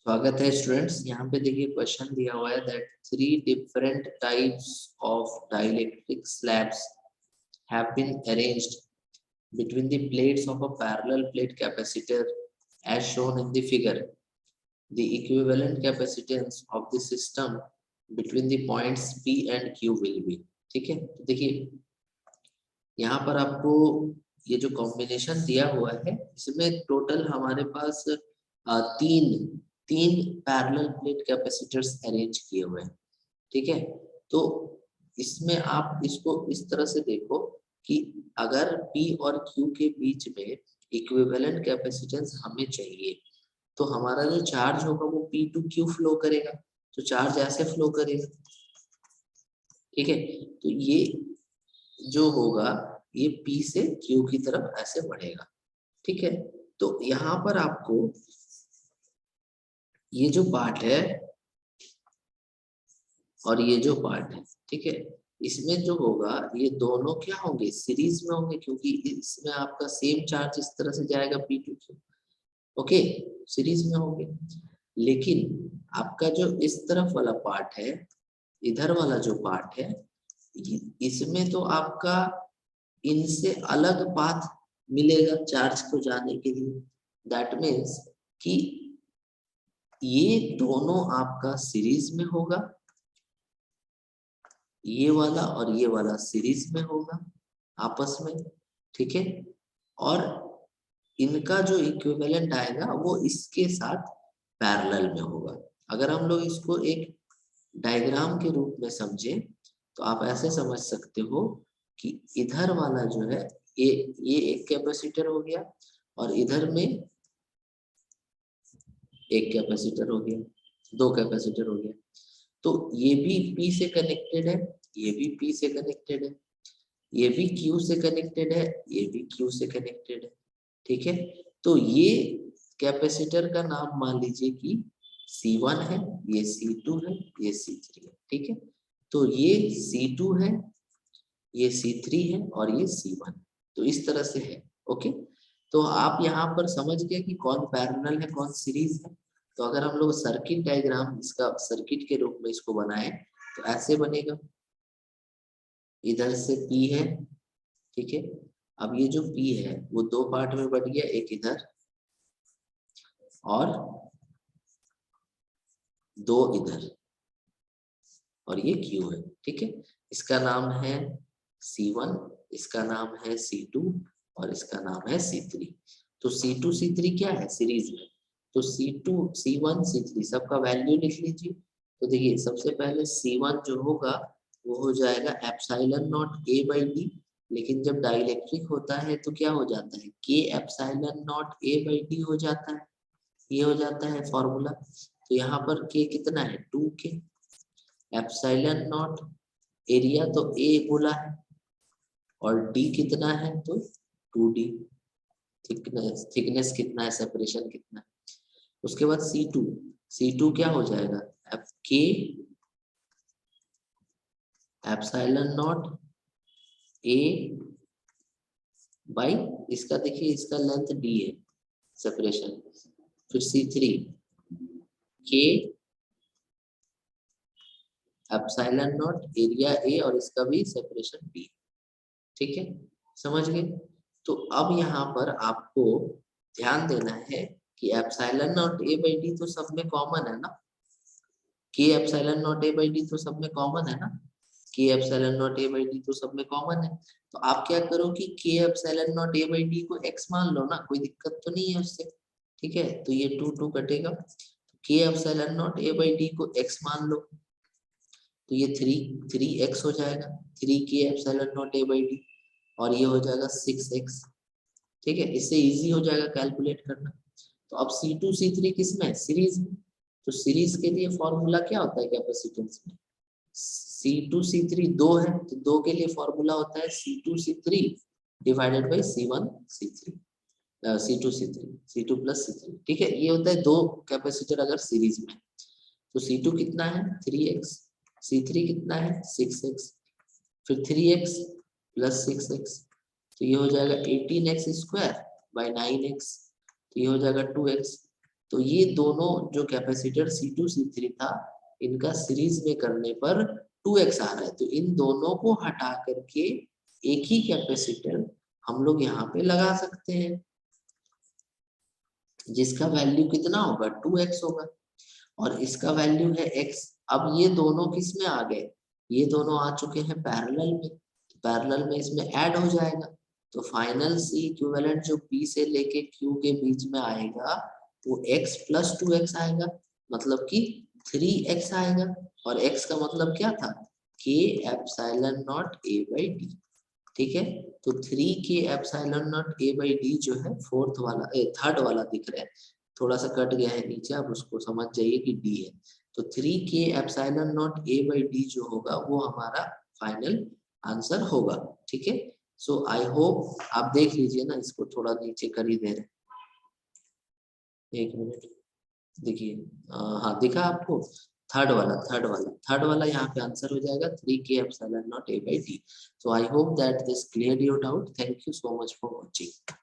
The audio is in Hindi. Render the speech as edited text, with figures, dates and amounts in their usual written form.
स्वागत है स्टूडेंट्स। यहाँ पे देखिए क्वेश्चन दिया हुआ है that 3 different types of dielectric slabs have been arranged between the plates of a parallel plate capacitor as shown in the figure. The equivalent capacitance of the system between the points P and Q will be. ठीक है, तो देखिए यहाँ पर आपको ये जो कॉम्बिनेशन दिया हुआ है इसमें टोटल हमारे पास तीन पैरेलल प्लेट कैपेसिटर्स अरेंज किए हुए हैं। ठीक है, तो इसमें आप इसको इस तरह से देखो कि अगर P और Q के बीच में इक्विवेलेंट कैपेसिटेंस हमें चाहिए तो हमारा जो चार्ज होगा वो P टू Q फ्लो करेगा, तो चार्ज ऐसे फ्लो करेगा। ठीक है, तो ये जो होगा ये P से Q की तरफ ऐसे बढ़ेगा। ठीक है, तो यहाँ पर आपको ये जो पार्ट है और ये जो पार्ट है, ठीक है, इसमें जो होगा ये दोनों क्या होंगे, सीरीज में होंगे, क्योंकि इसमें आपका सेम चार्ज इस तरह से जाएगा P to Q। Okay, series में होंगे। लेकिन आपका जो इस तरफ वाला पार्ट है, इधर वाला जो पार्ट है, इसमें तो आपका इनसे अलग पाथ मिलेगा चार्ज को जाने के लिए। दैट मीन्स कि ये दोनों आपका सीरीज में होगा, ये वाला और ये वाला सीरीज में होगा आपस में। ठीक है, और इनका जो इक्विवेलेंट आएगा वो इसके साथ पैरेलल में होगा। अगर हम लोग इसको एक डायग्राम के रूप में समझें तो आप ऐसे समझ सकते हो कि इधर वाला जो है ये एक कैपेसिटर हो गया और इधर में एक कैपेसिटर हो गया, दो कैपेसिटर हो गया। तो ये भी P से कनेक्टेड है, ये भी P से कनेक्टेड है, ये भी Q से कनेक्टेड है, ये भी Q से कनेक्टेड है। ठीक है, तो ये कैपेसिटर का नाम मान लीजिए कि C1 है, ये C2 है, ये C3 है। ठीक है, तो ये C2 है, ये C3 है और ये C1। तो इस तरह से है। ओके, तो आप यहाँ पर समझ गए कि कौन पैरेलल है कौन सीरीज है। तो अगर हम लोग सर्किट डायग्राम इसका सर्किट के रूप में इसको बनाए तो ऐसे बनेगा, इधर से P है। ठीक है, अब ये जो P है वो दो पार्ट में बट गया, एक इधर और दो इधर, और ये Q है। ठीक है, इसका नाम है C1, इसका नाम है C2 और इसका नाम है C3। तो C2 C3 क्या है, सीरीज में। तो C2 C1 C3 सबका वैल्यू लिख लीजिए। तो देखिए सबसे पहले C1 जो होगा वो हो जाएगा epsilon not A by D, लेकिन जब डाइलेक्ट्रिक होता है तो क्या हो जाता है, K epsilon not A by D हो जाता है, ये हो जाता है फॉर्मूला। तो यहाँ पर K कितना है, 2K। एप्सिलॉन नॉट एरिया तो A बोला है और D कितना है तो 2D। थिकनेस कितना है, सेपरेशन कितना है। उसके बाद C2 क्या हो जाएगा, K epsilon not A by, इसका देखिए इसका लेंथ D है, सेपरेशन। फिर C3 K epsilon not area A और इसका भी सेपरेशन B। ठीक है, समझ गए। तो अब यहाँ पर आपको ध्यान देना है कि epsilon not A by D तो सब में कॉमन है ना, K epsilon not A by D तो सब में कॉमन है ना, K epsilon not A by D तो सब में कॉमन है। तो आप क्या करो कि K epsilon not A by D को x मान लो ना, कोई दिक्कत तो नहीं है उससे। ठीक है, तो ये 2 कटेगा, K epsilon not A by D को x मान लो, तो ये 3x हो जाएगा, 3K epsilon not A by D, और ये हो जाएगा 6x। ठीक है, इससे इजी हो जाएगा कैलकुलेट करना। तो अब C2 C3 किस में है, सीरीज में। तो सीरीज के लिए फॉर्मूला क्या होता है कैपेसिटेंस में, C2 C3 दो है तो दो के लिए फॉर्मूला होता है C2 C3 divided by C1 C3, C2 C3, C2 plus C3। ठीक है, ये होता है दो कैपेसिटर अगर सीरीज में। तो C2 कितना है 3x, C3 कितना है 6x, फिर 3x प्लस 6x, तो ये हो जाएगा 18x स्क्वायर बाई 9x, तो ये हो जाएगा 2x। तो ये दोनों जो कैपेसिटर C2 C3 था, इनका सीरीज में करने पर 2x आ रहा है, तो इन दोनों को हटा करके एक ही कैपेसिटर हम लोग यहाँ पे लगा सकते हैं, जिसका वैल्यू कितना होगा 2x होगा, और इसका वैल्यू है x। अब ये दोनों किस में आ गए, ये दोनों आ चुके हैं पैरेलल में, तो पैरेलल में इसमें ऐड हो जाएगा, तो फाइनल C इक्विवेलेंट जो P से लेके Q के बीच में आएगा वो x प्लस 2x आएगा, मतलब कि 3x आएगा, और x का मतलब क्या था, k epsilon not a by d। ठीक है, तो 3k epsilon not a by d जो है फोर्थ वाला थर्ड वाला दिख रहा है, थोड़ा सा कट गया है नीचे, आप उसको समझ जाइए कि d है, तो 3k epsilon not a by d जो होगा वो हमारा फाइनल आंसर होगा। ठीक है, सो आई होप आप देख लीजिए ना, इसको थोड़ा नीचे कर ही दे रहे, एक मिनट देखिए, हाँ दिखा आपको, थर्ड वाला यहाँ पे आंसर हो जाएगा 3k epsilon not a by d। So I hope that this cleared your doubt, thank you so much for watching.